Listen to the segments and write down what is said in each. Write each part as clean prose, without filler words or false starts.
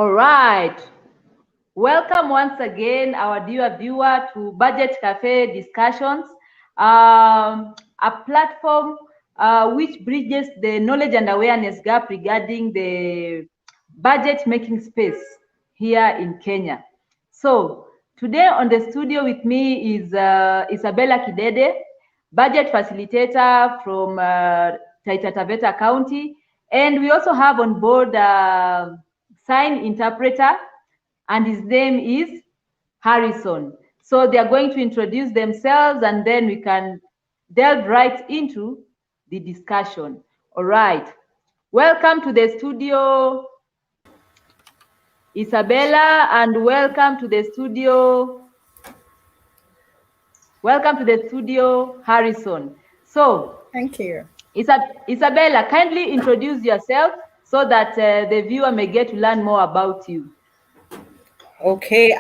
All right. Welcome once again, our dear viewer, to Budget Cafe Discussions, a platform which bridges the knowledge and awareness gap regarding the budget making space here in Kenya. So today on the studio with me is Isabella Kidede, budget facilitator from Taita Taveta County. And we also have on board a sign interpreter, and his name is Harrison. So they are going to introduce themselves and then we can delve right into the discussion. All right. Welcome to the studio, Isabella, and welcome to the studio. Welcome to the studio, Harrison. So, thank you. Isabella, kindly introduce yourself so that the viewer may get to learn more about you. Okay,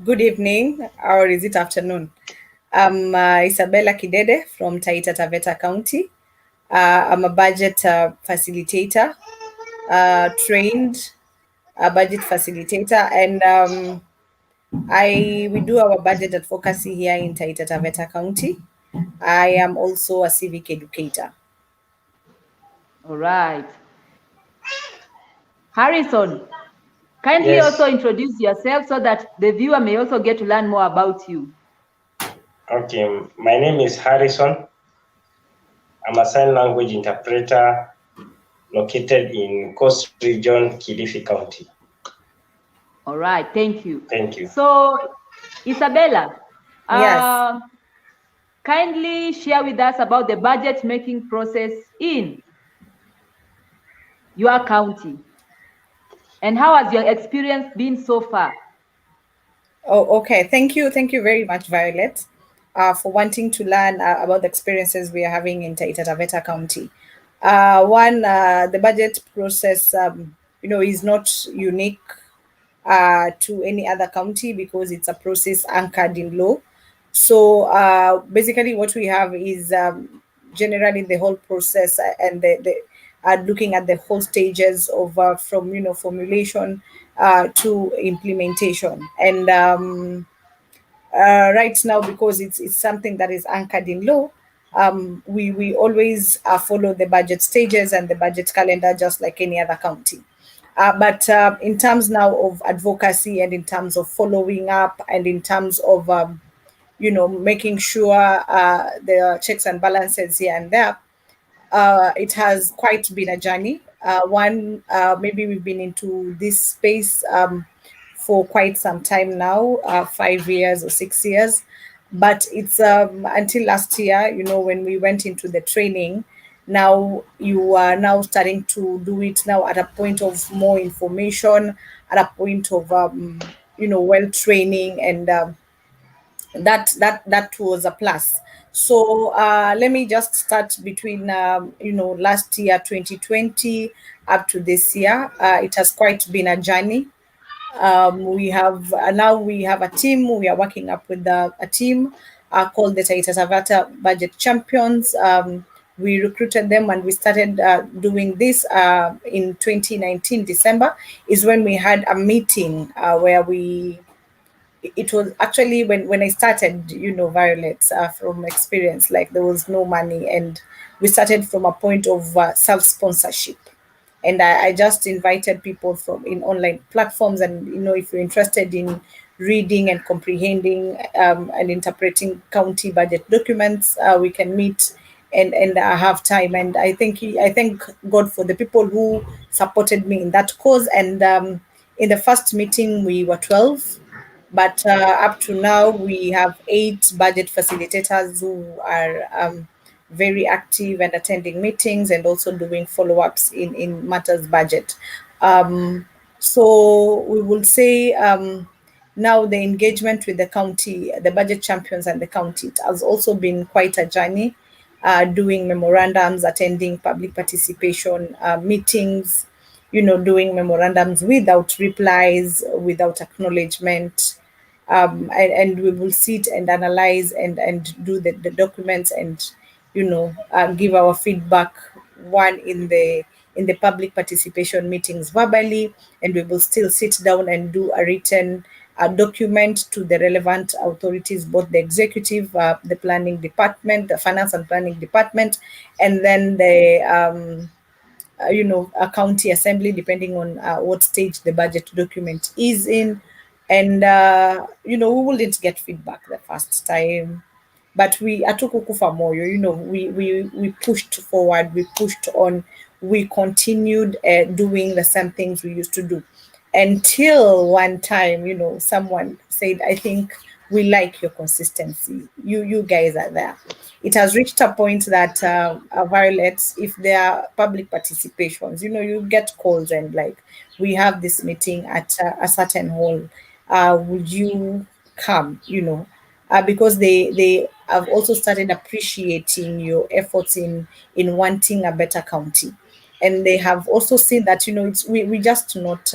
good evening, or is it afternoon? I'm Isabella Kidede from Taita Taveta County. I'm a budget facilitator, trained budget facilitator, and we do our budget advocacy here in Taita Taveta County. I am also a civic educator. All right. Harrison, kindly also introduce yourself so that the viewer may also get to learn more about you. Okay, my name is Harrison. I'm a sign language interpreter located in Coast Region, Kilifi County. All right, thank you. Thank you. So, Isabella, yes. Kindly share with us about the budget making process in your county. And how has your experience been so far? Oh, okay. Thank you. Thank you very much, Violet, for wanting to learn about the experiences we are having in Taita Taveta County. The budget process, is not unique to any other county because it's a process anchored in law. So basically what we have is generally the whole process and the looking at the whole stages of from formulation to implementation. And right now, because it's something that is anchored in law, we always follow the budget stages and the budget calendar just like any other county. But in terms now of advocacy and in terms of following up and in terms of making sure there are checks and balances here and there, it has quite been a journey. Maybe we've been into this space for quite some time now, 5 years or 6 years. But it's until last year, when we went into the training, now you are now starting to do it now at a point of more information, at a point of, well training, and that was a plus. So let me just start between last year 2020 up to this year. It has quite been a journey. We have a team. We are working up with a team called the Taita Taveta Budget Champions. We recruited them and we started doing this in 2019 December is when we had a meeting where it was actually when I started, Violet, from experience, like there was no money and we started from a point of self-sponsorship. And I just invited people in online platforms. And, if you're interested in reading and comprehending and interpreting county budget documents, we can meet and have time. And I thank God for the people who supported me in that cause. And in the first meeting, we were 12. But up to now, we have 8 budget facilitators who are very active and attending meetings and also doing follow-ups in matters budget. So we will say now the engagement with the county, the budget champions and the county, it has also been quite a journey, doing memorandums, attending public participation meetings, doing memorandums without replies, without acknowledgement. And we will sit and analyze and do the documents and give our feedback, one in the in the public participation meetings verbally, and we will still sit down and do a written document to the relevant authorities, both the executive, the planning department, the finance and planning department, and then the a county assembly, depending on what stage the budget document is in. And we wouldn't get feedback the first time, but we atukukufa moyo, we pushed forward, we pushed on, we continued doing the same things we used to do, until one time, someone said, I think we like your consistency. You guys are there. It has reached a point that Violet, if there are public participations, you get calls and like, we have this meeting at a certain hall. Would you come? Because they have also started appreciating your efforts in wanting a better county, and they have also seen that we just not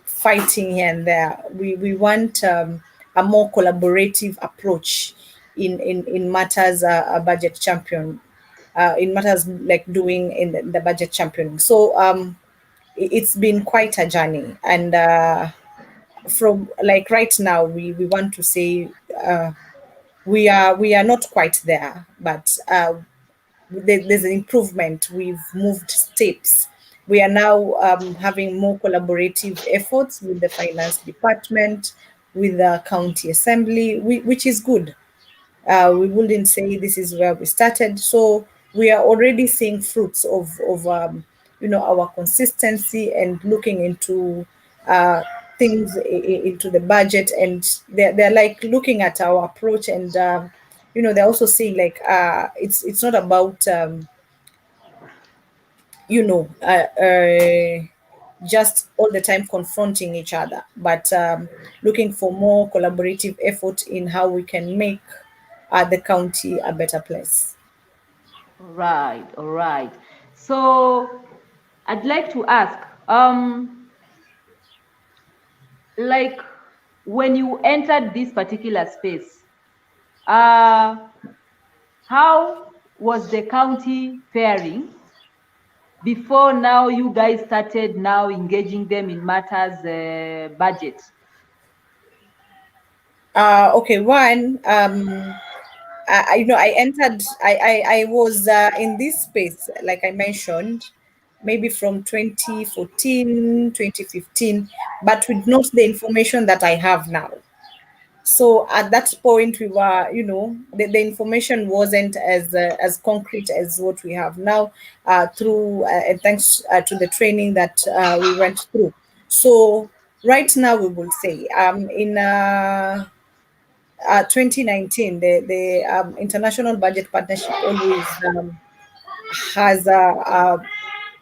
fighting here and there. We want a more collaborative approach in matters a budget champion, in matters like doing in the budget championing. So it's been quite a journey, and from like right now we want to say we are not quite there, but there's an improvement. We've moved steps. We are now having more collaborative efforts with the finance department, with the county assembly, which is good. We wouldn't say this is where we started. So we are already seeing fruits of our consistency and looking into things into the budget, and they're like looking at our approach, and they're also saying like it's not about just all the time confronting each other, but looking for more collaborative effort in how we can make the county a better place. Right, all right. So I'd like to ask, like when you entered this particular space, how was the county faring before now you guys started now engaging them in matters budget? Okay, one, I entered, I was in this space, like I mentioned, maybe from 2014, 2015, but with not the information that I have now. So at that point, we were, the information wasn't as concrete as what we have now, through and thanks to the training that we went through. So right now, we will say in 2019, the International Budget Partnership always has a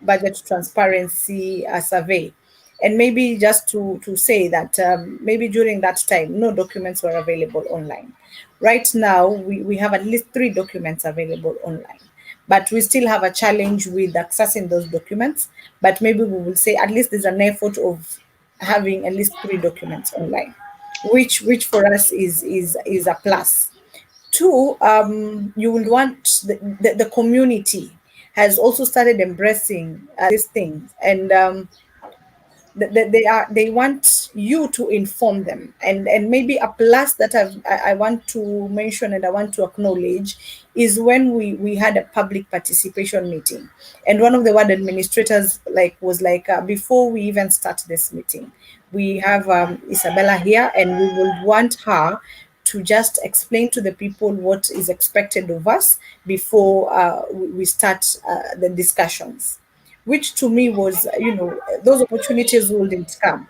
budget transparency survey. And maybe just to say that maybe during that time, no documents were available online. Right now, we have at least 3 documents available online, but we still have a challenge with accessing those documents. But maybe we will say at least there's an effort of having at least 3 documents online, which for us is a plus. 2, you will want the community has also started embracing these things, and they want you to inform them. And maybe a plus that I want to mention and I want to acknowledge is when we had a public participation meeting, and one of the ward administrators was like, before we even start this meeting, we have Isabella here, and we would want her to just explain to the people what is expected of us before we start the discussions, which to me was, those opportunities wouldn't come.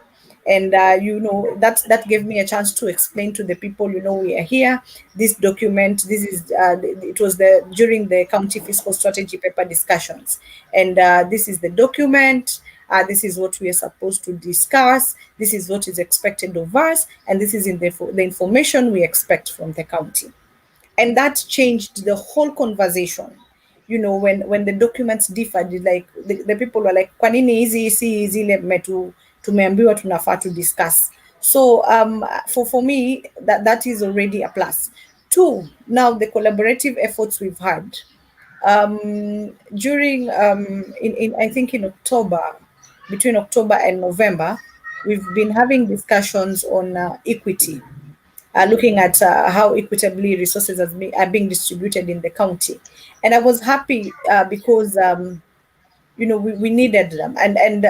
And, that gave me a chance to explain to the people, we are here, this document, this is, it was during the county fiscal strategy paper discussions. And this is the document, this is what we are supposed to discuss, this is what is expected of us, and this is the information we expect from the county. And that changed the whole conversation. When the documents differed, like the people were like, kwa nini hizi zile tumeambiwa tunafaa to discuss. So for me, that is already a plus. 2, now the collaborative efforts we've had, During in I think in October, between October and November, we've been having discussions on equity, looking at how equitably resources are being distributed in the county. And I was happy because we needed them. And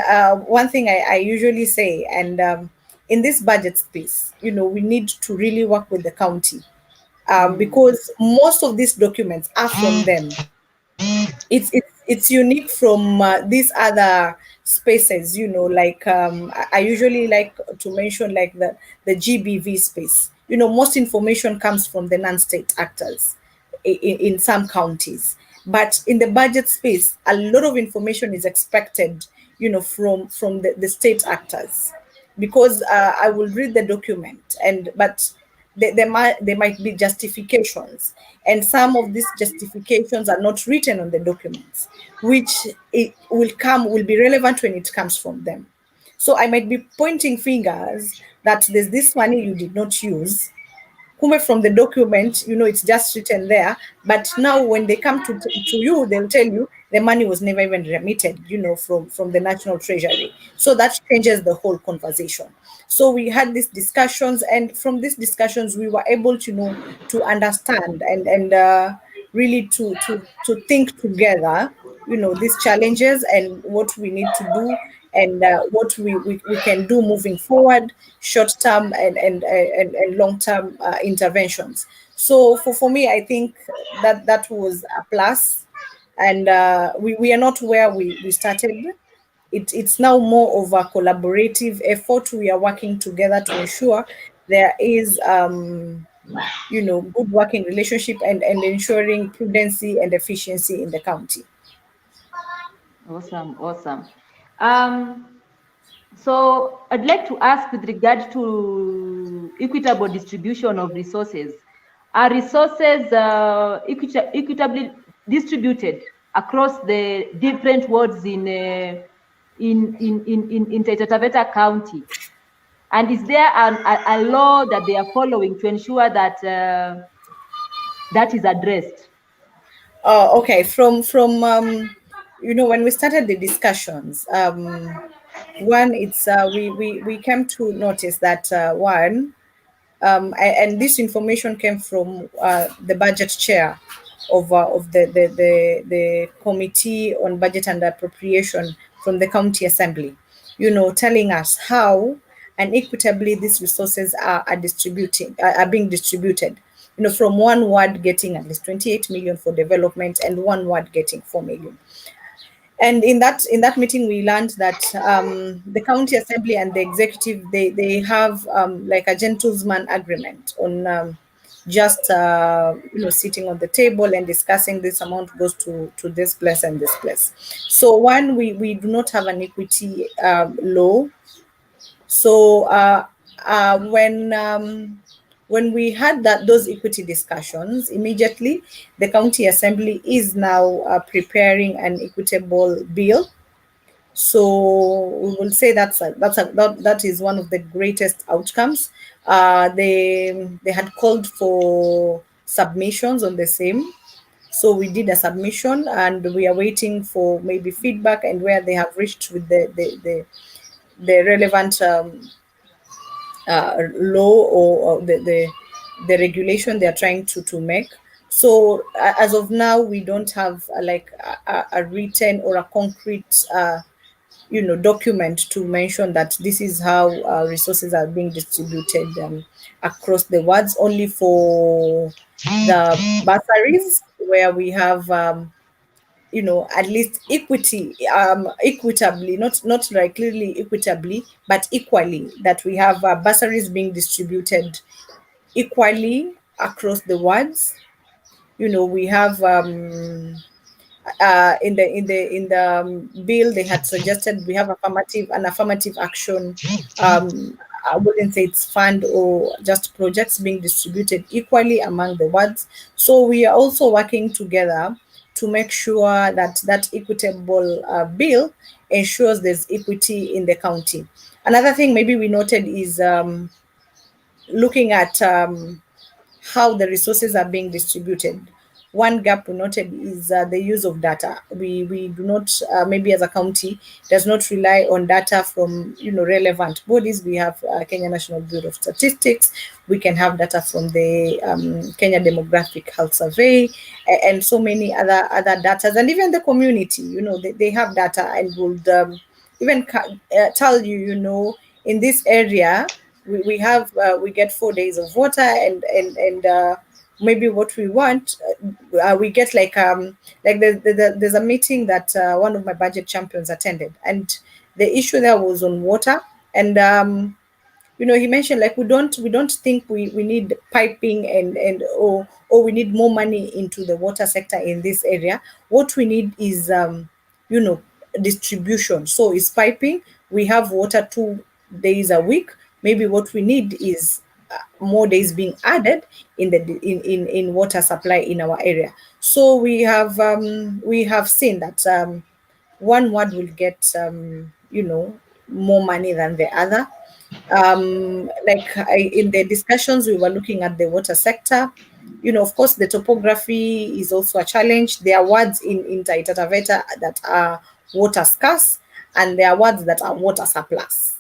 one thing I usually say, and in this budget space, we need to really work with the county, because most of these documents are from them. It's unique from these other spaces, like I usually like to mention, like the GBV space. Most information comes from the non-state actors in some counties, but in the budget space, a lot of information is expected, from the state actors, because I will read the document, but there might be justifications, and some of these justifications are not written on the documents, which it will be relevant when it comes from them. So I might be pointing fingers that there's this money you did not use. Kumbe, from the document, it's just written there. But now when they come to you, they'll tell you the money was never even remitted, from the National Treasury. So that changes the whole conversation. So we had these discussions, and from these discussions, we were able to understand and really to think together, these challenges and what we need to do, and what we can do moving forward, short term and long term interventions. So for me, I think that was a plus, and we are not where we started. It's now more of a collaborative effort. We are working together to ensure there is good working relationship, and ensuring prudency and efficiency in the county. Awesome. So I'd like to ask, with regard to equitable distribution of resources, are resources equitably distributed across the different wards in Taita Taveta County? And is there a law that they are following to ensure that that is addressed? Okay. From when we started the discussions, one, it's we came to notice that one, and this information came from the budget chair of the committee on budget and appropriation from the county assembly, telling us how and equitably these resources are being distributed. From one ward getting at least 28 million for development, and one ward getting 4 million. And in that meeting, we learned that the county assembly and the executive, they have like a gentleman agreement on just sitting on the table and discussing this amount goes to this place and this place. So one, we do not have an equity law. So when we had those equity discussions, immediately the county assembly is now preparing an equitable bill. So we will say that is one of the greatest outcomes. They had called for submissions on the same. So we did a submission, and we are waiting for maybe feedback and where they have reached with the relevant law or the regulation they are trying to make. So as of now, we don't have a written or a concrete document to mention that this is how resources are being distributed across the wards. Only for the bursaries, where we have at least equitably, not like clearly equitably, but equally, that we have bursaries being distributed equally across the wards. We have in the bill, they had suggested we have an affirmative action. I wouldn't say it's fund or just projects being distributed equally among the wards. So we are also working together to make sure that equitable bill ensures there's equity in the county. Another thing maybe we noted is looking at how the resources are being distributed. one gap we noted is the use of data. We do not, maybe as a county, does not rely on data from relevant bodies. We have Kenya National Bureau of Statistics. We can have data from the Kenya Demographic Health Survey, and so many other data, and even the community. They have data and would even tell you, in this area we get 4 days of water, and maybe what we want, we get like there's a meeting that one of my budget champions attended, and the issue there was on water. And he mentioned, like, we don't think we need piping, or we need more money into the water sector in this area. What we need is distribution. So it's piping. We have water 2 days a week. Maybe what we need is more days being added in the in water supply in our area. So we have seen that one ward will get more money than the other. In the discussions, we were looking at the water sector. Of course, the topography is also a challenge. There are wards in Taita Taveta that are water scarce, and there are wards that are water surplus.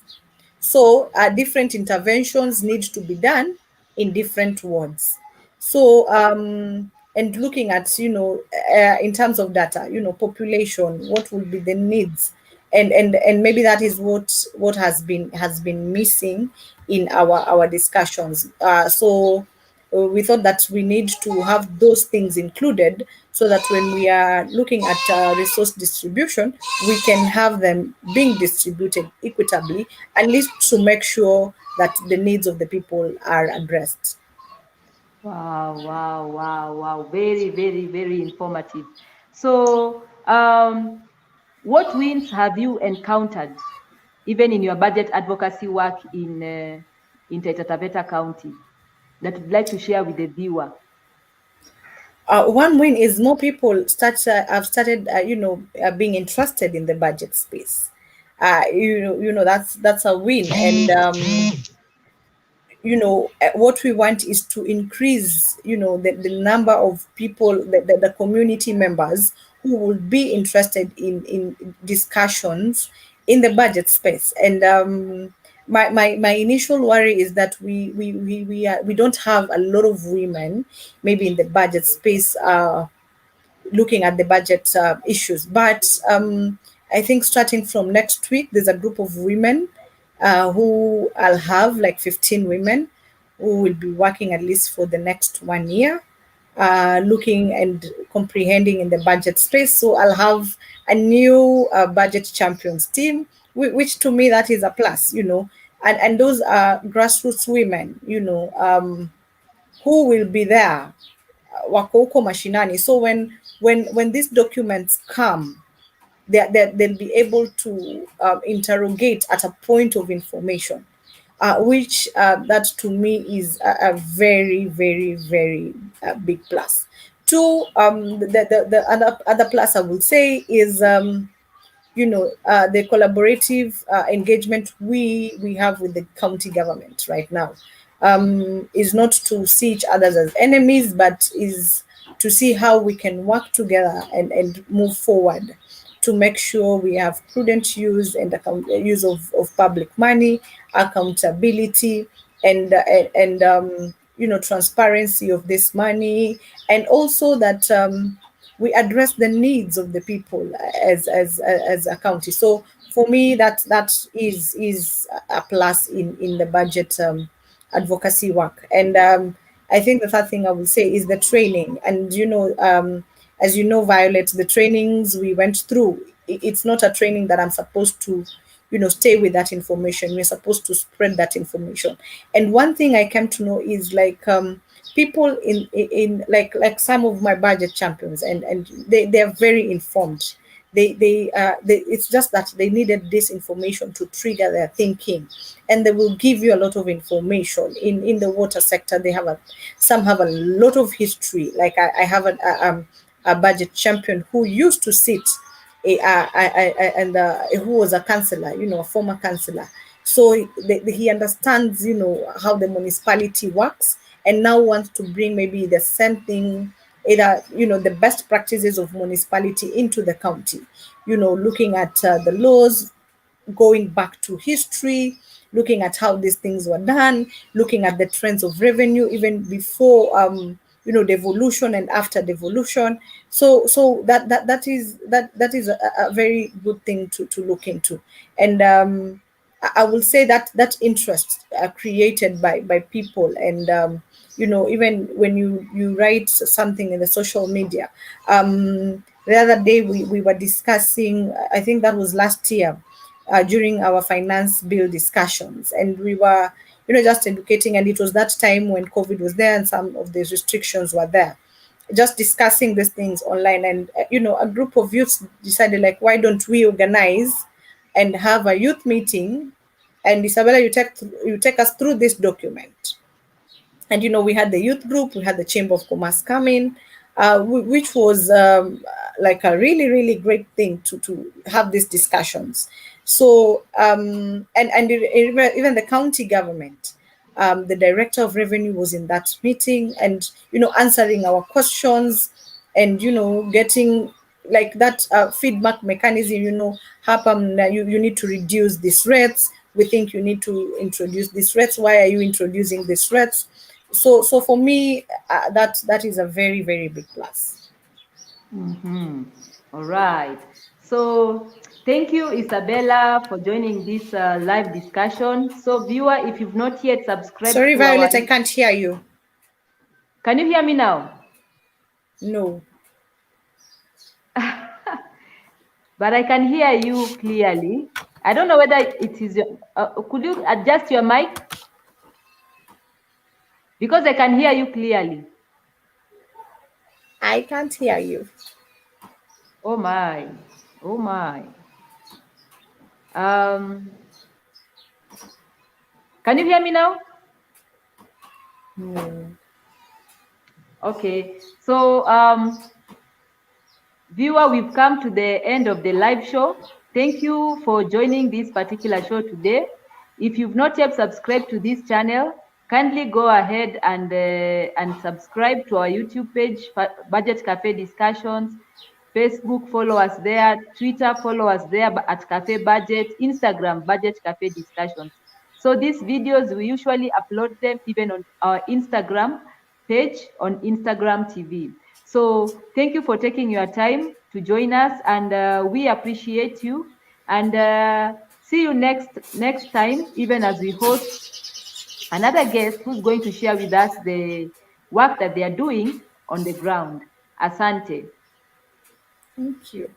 So different interventions need to be done in different wards. So and looking at in terms of data, population, what will be the needs, and maybe that is what has been missing in our discussions. So we thought that we need to have those things included, so that when we are looking at resource distribution, we can have them being distributed equitably, at least to make sure that the needs of the people are addressed. Wow, wow, wow, wow. Very, very, very informative. So, what wins have you encountered, even in your budget advocacy work in Taita Taveta County, that you'd like to share with the viewer? One win is more people have started, being interested in the budget space. That's a win, and what we want is to increase the number of people, the community members who will be interested in discussions in the budget space. And my initial worry is that we don't have a lot of women maybe in the budget space looking at the budget issues. But I think starting from next week, there's a group of women who I'll have, like 15 women who will be working at least for the next 1 year, looking and comprehending in the budget space. So I'll have a new budget champions team, which to me that is a plus, and those are grassroots women, who will be there, wako huko mashinani. So when these documents come, they'll be able to interrogate at a point of information, which that to me is a very, very, very big plus. Two, the other plus I would say is the collaborative engagement we have with the county government right now, is not to see each other as enemies, but is to see how we can work together and move forward to make sure we have prudent use and use of public money, accountability, and transparency of this money, and also that we address the needs of the people as a county. So for me, that is a plus in the budget advocacy work. And I think the third thing I will say is the training. And as you know, Violet, the trainings we went through, it's not a training that I'm supposed to stay with that information. We're supposed to spread that information. And one thing I came to know is like people in like some of my budget champions, and they are very informed. They it's just that they needed this information to trigger their thinking, and they will give you a lot of information in the water sector. Some have a lot of history. Like I have a budget champion who used to sit and who was a councillor, a former councillor. So he understands, how the municipality works, and now wants to bring maybe the same thing either, the best practices of municipality into the county, looking at the laws, going back to history, looking at how these things were done, looking at the trends of revenue even before devolution and after devolution. So that is a very good thing to look into. And I will say that that interest created by people, and even when you write something in the social media. The other day we were discussing, I think that was last year, during our finance bill discussions, and we were just educating, and it was that time when COVID was there and some of the restrictions were there, just discussing these things online. And a group of youths decided, like, why don't we organize and have a youth meeting, and Isabella, you take us through this document. And we had the youth group, we had the Chamber of Commerce come in, which was like a really, really great thing to have these discussions. So even the county government, the director of revenue was in that meeting, and answering our questions, and getting like that feedback mechanism. Happen, you need to reduce these rates. We think you need to introduce these rates. Why are you introducing these rates? So for me, that is a very, very big plus. All right. So thank you, Isabella, for joining this live discussion. So viewer, if you've not yet subscribed Sorry, to Violet, our... I can't hear you. Can you hear me now? No. But I can hear you clearly. I don't know whether it is your... could you adjust your mic? Because I can hear you clearly. I can't hear you. Oh my. Oh my. Can you hear me now? No. Okay. So viewer, we've come to the end of the live show. Thank you for joining this particular show today. If you've not yet subscribed to this channel, kindly go ahead and subscribe to our YouTube page, Budget Cafe Discussions. Facebook, follow us there. Twitter, follow us there at Cafe Budget. Instagram, Budget Cafe Discussions. So these videos, we usually upload them even on our Instagram page on Instagram TV. So thank you for taking your time to join us, and we appreciate you. And see you next time, even as we host another guest who's going to share with us the work that they are doing on the ground. Asante. Thank you.